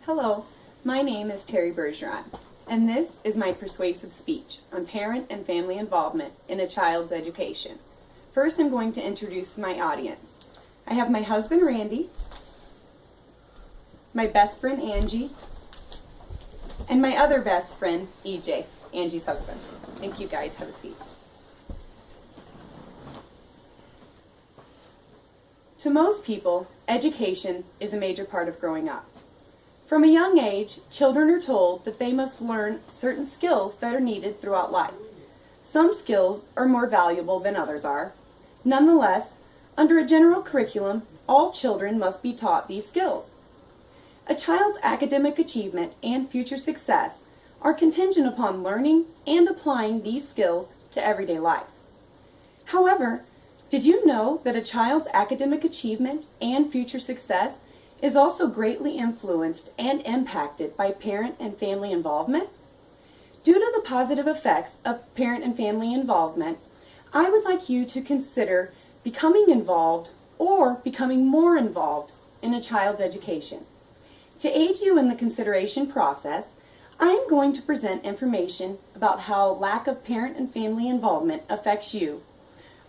Hello, my name is Terry Bergeron, and this is my persuasive speech on parent and family involvement in a child's education. First, I'm going to introduce my audience. I have my husband, Randy, my best friend, Angie, and my other best friend, EJ, Angie's husband. Thank you guys. Have a seat. To most people, education is a major part of growing up. From a young age, children are told that they must learn certain skills that are needed throughout life. Some skills are more valuable than others are. Nonetheless, under a general curriculum, all children must be taught these skills. A child's academic achievement and future success are contingent upon learning and applying these skills to everyday life. However, did you know that a child's academic achievement and future success is also greatly influenced and impacted by parent and family involvement? Due to the positive effects of parent and family involvement, I would like you to consider becoming involved or becoming more involved in a child's education. To aid you in the consideration process, I am going to present information about how lack of parent and family involvement affects you.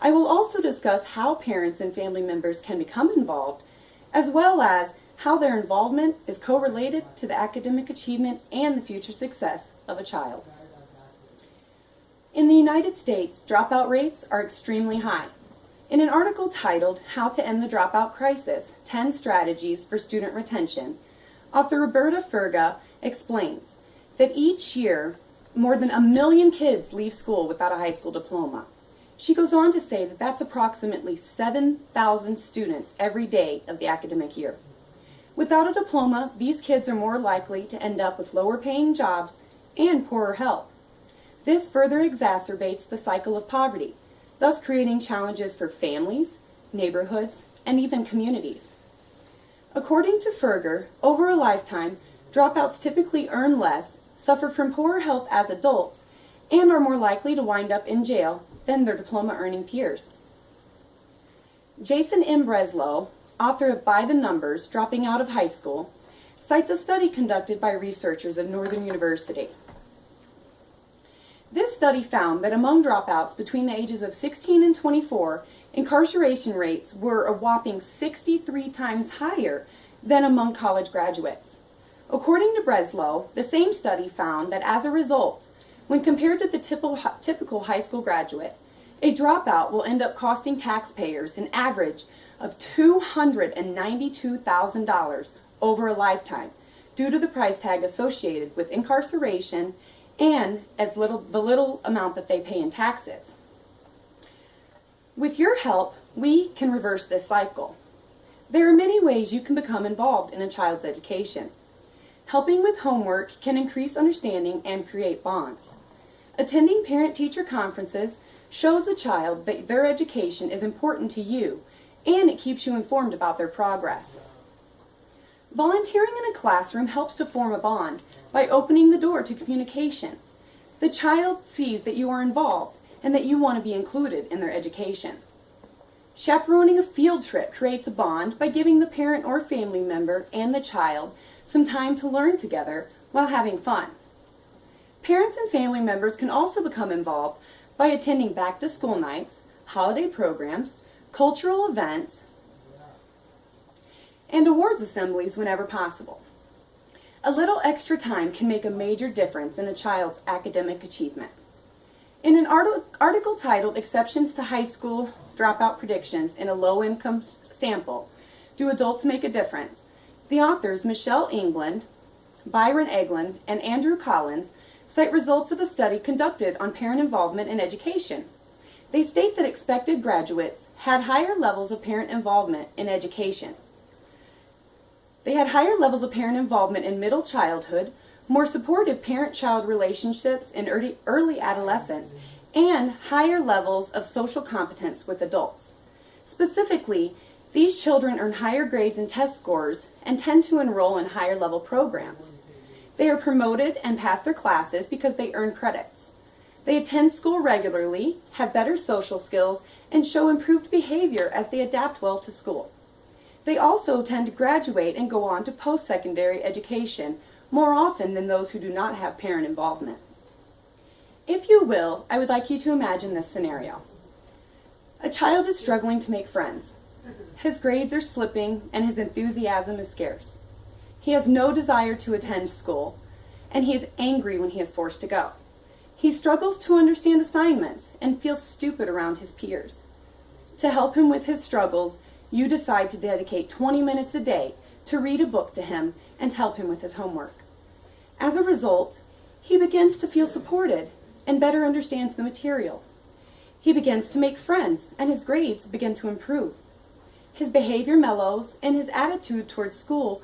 I will also discuss how parents and family members can become involved, as well as how their involvement is correlated to the academic achievement and the future success of a child. In the United States, dropout rates are extremely high. In an article titled, "How to End the Dropout Crisis, 10 Strategies for Student Retention," author Roberta Ferga explains that each year, more than 1 million kids leave school without a high school diploma. She goes on to say that that's approximately 7,000 students every day of the academic year. Without a diploma, these kids are more likely to end up with lower paying jobs and poorer health. This further exacerbates the cycle of poverty, thus creating challenges for families, neighborhoods, and even communities. According to Ferger, over a lifetime, dropouts typically earn less, suffer from poorer health as adults, and are more likely to wind up in jail than their diploma-earning peers. Jason M. Breslow, author of By the Numbers, Dropping Out of High School, cites a study conducted by researchers at Northern University. This study found that among dropouts between the ages of 16 and 24, incarceration rates were a whopping 63 times higher than among college graduates. According to Breslow, the same study found that as a result, when compared to the typical high school graduate, a dropout will end up costing taxpayers an average of $292,000 over a lifetime due to the price tag associated with incarceration and the little amount that they pay in taxes. With your help, we can reverse this cycle. There are many ways you can become involved in a child's education. Helping with homework can increase understanding and create bonds. Attending parent-teacher conferences shows a child that their education is important to you, and it keeps you informed about their progress. Volunteering in a classroom helps to form a bond by opening the door to communication. The child sees that you are involved and that you want to be included in their education. Chaperoning a field trip creates a bond by giving the parent or family member and the child some time to learn together while having fun. Parents and family members can also become involved by attending back-to-school nights, holiday programs, cultural events, and awards assemblies whenever possible. A little extra time can make a major difference in a child's academic achievement. In an article titled "Exceptions to High School Dropout Predictions in a Low-Income Sample, Do Adults Make a Difference?" the authors Michelle England, Byron Eglund, and Andrew Collins cite results of a study conducted on parent involvement in education. They state that expected graduates had higher levels of parent involvement in education. They had higher levels of parent involvement in middle childhood, more supportive parent-child relationships in early adolescence, and higher levels of social competence with adults. Specifically, these children earn higher grades and test scores and tend to enroll in higher level programs. They are promoted and pass their classes because they earn credits. They attend school regularly, have better social skills, and show improved behavior as they adapt well to school. They also tend to graduate and go on to post-secondary education more often than those who do not have parent involvement. If you will, I would like you to imagine this scenario. A child is struggling to make friends. His grades are slipping and his enthusiasm is scarce. He has no desire to attend school, and he is angry when he is forced to go. He struggles to understand assignments and feels stupid around his peers. To help him with his struggles, you decide to dedicate 20 minutes a day to read a book to him and help him with his homework. As a result, he begins to feel supported and better understands the material. He begins to make friends and his grades begin to improve. His behavior mellows and his attitude towards school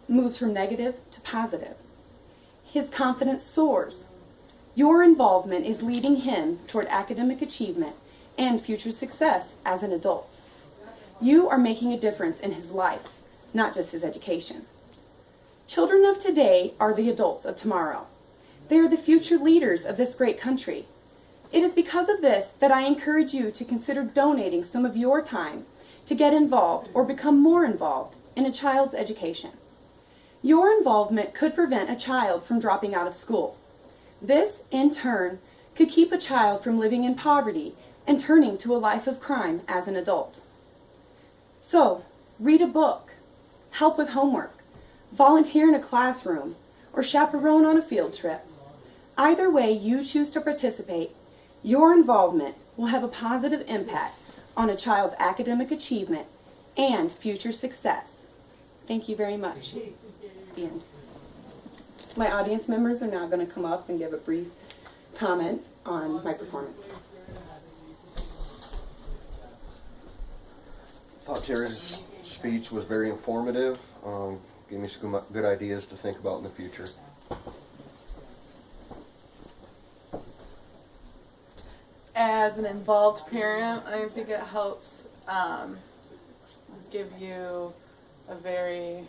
moves from negative to positive. His confidence soars. Your involvement is leading him toward academic achievement and future success as an adult. You are making a difference in his life, not just his education. Children of today are the adults of tomorrow. They are the future leaders of this great country. It is because of this that I encourage you to consider donating some of your time to get involved or become more involved in a child's education. Your involvement could prevent a child from dropping out of school. This, in turn, could keep a child from living in poverty and turning to a life of crime as an adult. So, read a book, help with homework, volunteer in a classroom, or chaperone on a field trip. Either way you choose to participate, your involvement will have a positive impact on a child's academic achievement and future success. Thank you very much. The end. My audience members are now going to come up and give a brief comment on my performance. I thought Terry's speech was very informative. Gave me some good ideas to think about in the future. As an involved parent, I think it helps give you a very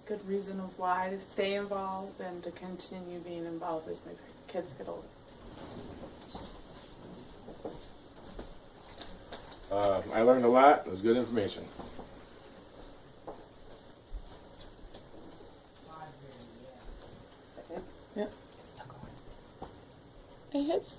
good reason of why to stay involved and to continue being involved as my kids get older. I learned a lot. It was good information. Yeah. I hit stop.